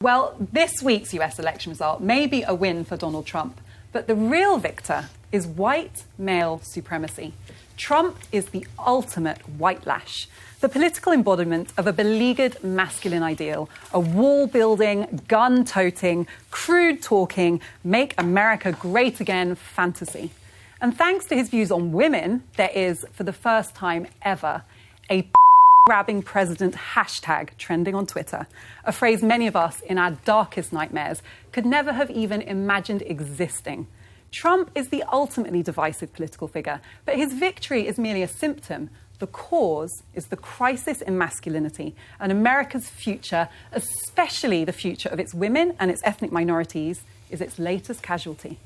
Well, this week's US election result may be a win for Donald Trump, but the real victor is white male supremacy. Trump is the ultimate white lash, the political embodiment of a beleaguered masculine ideal, a wall-building, gun-toting, crude-talking, make America great again fantasy. And thanks to his views on women, there is, for the first time ever, a grabbing president hashtag trending on Twitter, a phrase many of us in our darkest nightmares could never have even imagined existing. Trump is the ultimately divisive political figure, but his victory is merely a symptom. The cause is the crisis in masculinity, and America's future, especially the future of its women and its ethnic minorities, is its latest casualty.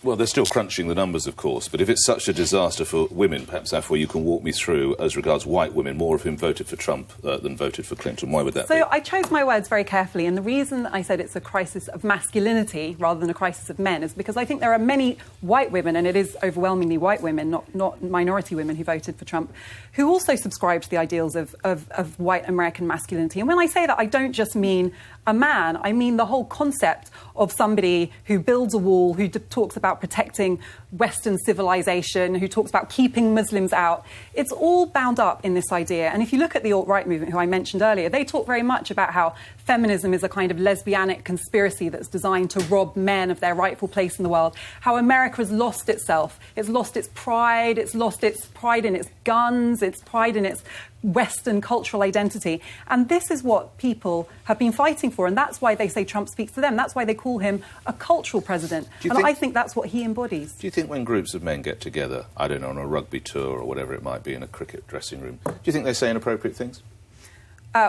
Well, they're still crunching the numbers, of course, but if it's such a disaster for women, perhaps, Afua, you can walk me through, as regards white women, more of whom voted for Trump than voted for Clinton. Why would that be? So I chose my words very carefully, and the reason I said it's a crisis of masculinity rather than a crisis of men is because I think there are many white women, and it is overwhelmingly white women, not minority women who voted for Trump, who also subscribe to the ideals of white American masculinity. And when I say that, I don't just mean a man. I mean the whole concept of somebody who builds a wall, who talks about protecting Western civilization, who talks about keeping Muslims out. It's all bound up in this idea. And if you look at the alt-right movement, who I mentioned earlier, they talk very much about how feminism is a kind of lesbianic conspiracy that's designed to rob men of their rightful place in the world, how America has lost itself. It's lost its pride in its guns, its pride in its Western cultural identity. And this is what people have been fighting for, and that's why they say Trump speaks to them. That's why they call him a cultural president. I think that's what he embodies. Do you think when groups of men get together, I don't know, on a rugby tour or whatever it might be, in a cricket dressing room, do you think they say inappropriate things?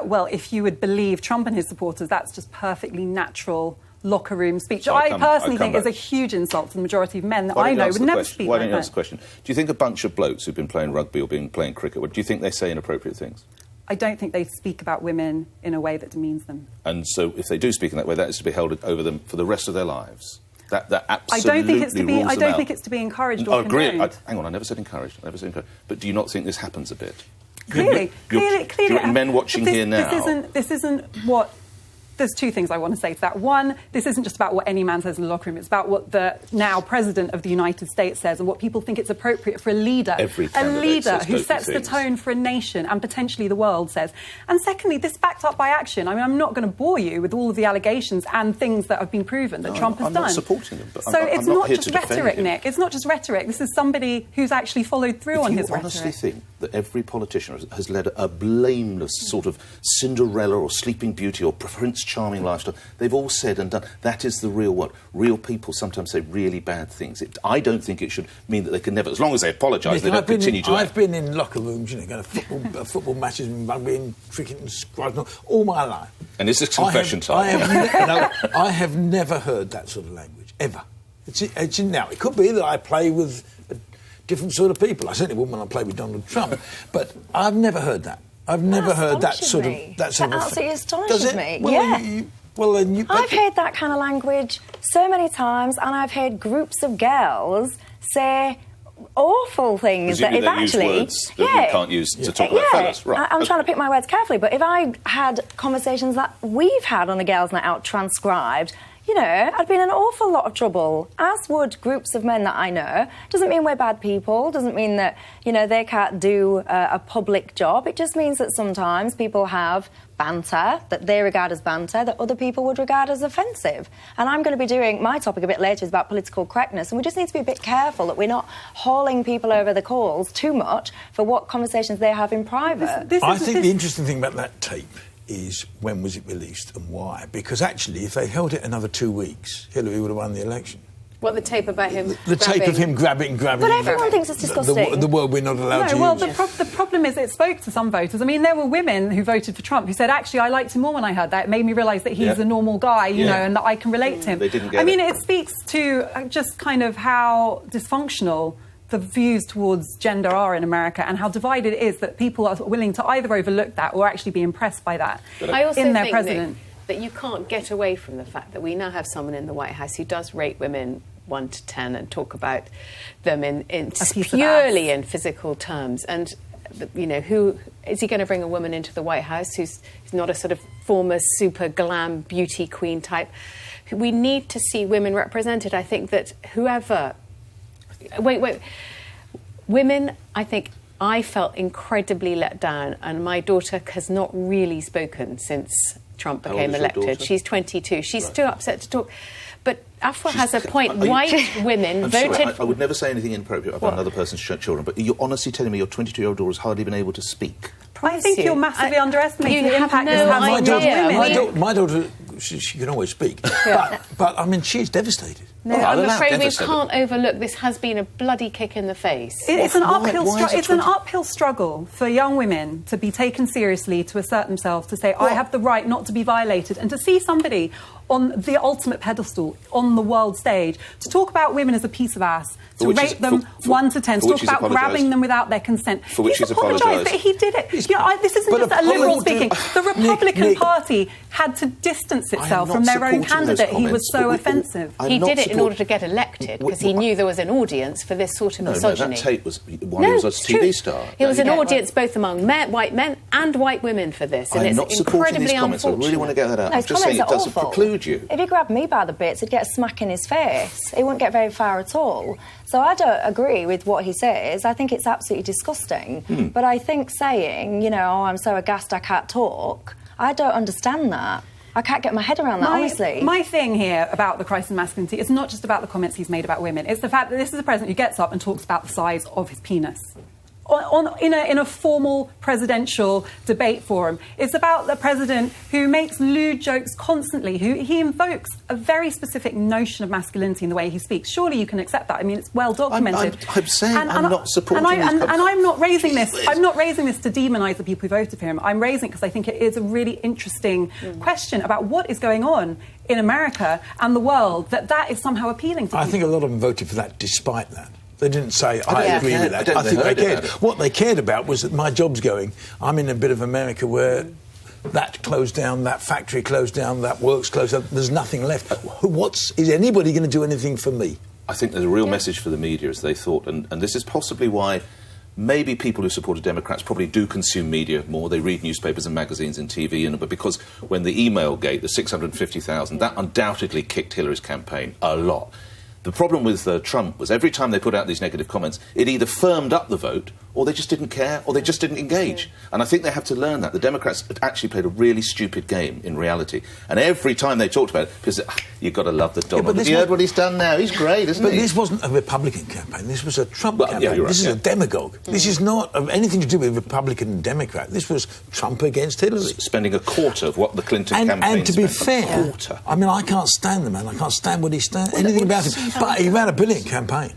Well, if you would believe Trump and his supporters, that's just perfectly natural locker room speech. So I personally think is a huge insult to the majority of men that I know would never speak Why like don't you answer the question? Do you think a bunch of blokes who've been playing rugby or been playing cricket, do you think they say inappropriate things? I don't think they speak about women in a way that demeans them. And so if they do speak in that way, that is to be held over them for the rest of their lives? That absolutely I don't think it's to be encouraged or condoned. I agree. Hang on, I never said encouraged. But do you not think this happens a bit? Clearly. Men watching here now. This isn't what... There's two things I want to say to that. One, this isn't just about what any man says in the locker room. It's about what the now President of the United States says and what people think it's appropriate for a leader. Who sets the tone for a nation and potentially the world says. And secondly, this backed up by action. I mean, I'm not going to bore you with all of the allegations and things that have been proven that Trump has done. I'm not supporting them. But it's not just rhetoric, Nick. It's not just rhetoric. This is somebody who's actually followed through on his rhetoric. Do you honestly think that every politician has led a blameless sort of Cinderella or Sleeping Beauty or Prince Charming lifestyle? They've all said and done. That is the real what. Real people sometimes say really bad things. I don't think it should mean that they can never, as long as they apologise, they don't continue to... I've been in locker rooms, going to football matches and rugby and cricket and squash all my life. And is this confession time? I have never heard that sort of language, ever. Now, it could be that I play with different sort of people. I certainly wouldn't when I play with Donald Trump. But I've never heard that. I've never heard that sort of... That absolutely astonishes me. Well, I've heard that kind of language so many times, and I've heard groups of girls say awful things that if actually... words that we can't use to talk about fellas. Right. I'm trying to pick my words carefully, but if I had conversations that we've had on a Girls' Night Out transcribed... I'd be in an awful lot of trouble, as would groups of men that I know. Doesn't mean we're bad people, doesn't mean that, they can't do a public job. It just means that sometimes people have banter that they regard as banter that other people would regard as offensive. And I'm going to be doing my topic a bit later is about political correctness, and we just need to be a bit careful that we're not hauling people over the coals too much for what conversations they have in private. I think the interesting thing about that tape is when was it released and why? Because actually, if they held it another 2 weeks, Hillary would have won the election. What, the tape about him The tape of him grabbing... But everyone thinks it's disgusting. The word we're not allowed to use. Well, the problem is it spoke to some voters. I mean, there were women who voted for Trump who said, actually, I liked him more when I heard that. It made me realise that he's a normal guy, you know, and that I can relate to him. They didn't get it speaks to just kind of how dysfunctional the views towards gender are in America and how divided it is that people are willing to either overlook that or actually be impressed by that in their president. Nick, that you can't get away from the fact that we now have someone in the White House who does rate women 1 to 10 and talk about them in purely in physical terms. And you know, who is he going to bring a woman into the White House who's not a sort of former super glam beauty queen type? We need to see women represented. I think that whoever... Wait. Women, I think, I felt incredibly let down, and my daughter has not really spoken since Trump became elected. She's 22. She's too upset to talk. But Afua has a point. White women voted... Sorry, I would never say anything inappropriate about another person's children, but you're honestly telling me your 22-year-old daughter has hardly been able to speak? I think you're massively underestimating the impact no this has on women. My daughter, she can always speak. But, I mean, she's devastated. No, I'm afraid we can't overlook this has been a bloody kick in the face. It's an uphill struggle for young women to be taken seriously, to assert themselves, to say, I have the right not to be violated, and to see somebody on the ultimate pedestal, on the world stage, to talk about women as a piece of ass, to rate them 1 to 10, to talk about grabbing them without their consent. For which he's apologised, but he did it. You know, this isn't just a liberal speaking. The Republican Party had to distance itself from their own candidate. He was so offensive. He did it in order to get elected, because he knew there was an audience for this sort of misogyny. No, that tape was while he was a TV star. There was an audience both among white men and white women for this, and I'm it's not supporting these comments. I really want to get that out. No, I'm just saying it doesn't preclude you. If he grabbed me by the bits, he'd get a smack in his face. He wouldn't get very far at all. So I don't agree with what he says. I think it's absolutely disgusting. But I think saying, you know, oh, I'm so aghast I can't talk, I don't understand that. I can't get my head around that, honestly. My thing here about the crisis of masculinity is not just about the comments he's made about women. It's the fact that this is a president who gets up and talks about the size of his penis. In a formal presidential debate forum. It's about the president who makes lewd jokes constantly, he invokes a very specific notion of masculinity in the way he speaks. Surely you can accept that. I mean, it's well documented. I'm saying I'm not supporting and I'm not raising this. I'm not raising this to demonise the people who voted for him. I'm raising it because I think it is a really interesting question about what is going on in America and the world that is somehow appealing to people. I think a lot of them voted for that despite that. They didn't say, I agree with that. I think they cared. it. What they cared about was that my job's going. I'm in a bit of America where that closed down, that factory closed down, that works closed down. There's nothing left. Is anybody going to do anything for me? I think there's a real message for the media, as they thought, and this is possibly why maybe people who supported Democrats probably do consume media more. They read newspapers and magazines and TV, but because when the email gate, the 650,000, that undoubtedly kicked Hillary's campaign a lot. The problem with Trump was every time they put out these negative comments, it either firmed up the vote or they just didn't care or they just didn't engage. And I think they have to learn that. The Democrats had actually played a really stupid game in reality. And every time they talked about it, because you've got to love the Donald. Have you heard what he's done now? He's great, isn't he? But this wasn't a Republican campaign. This was a Trump campaign. Yeah, you're right, this is a demagogue. This is not anything to do with Republican and Democrat. This was Trump against Hillary. Spending a quarter of what the Clinton campaign And to be spent. fair, A quarter. I mean, I can't stand the man. I can't stand what he stands. Anything about him. But he ran a brilliant campaign.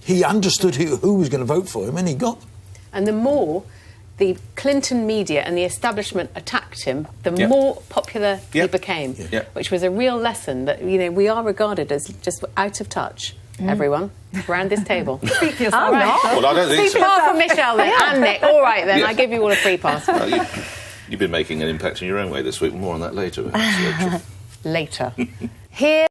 He understood who was going to vote for him, and he got them. And the more the Clinton media and the establishment attacked him, the more popular he became, which was a real lesson that, you know, we are regarded as just out of touch. Everyone around this table. Speak for yourself. Well, I don't think so. Apart from Michelle then, and Nick. All right then, I give you all a free pass. You've been making an impact in your own way this week. More on that later. Later. Here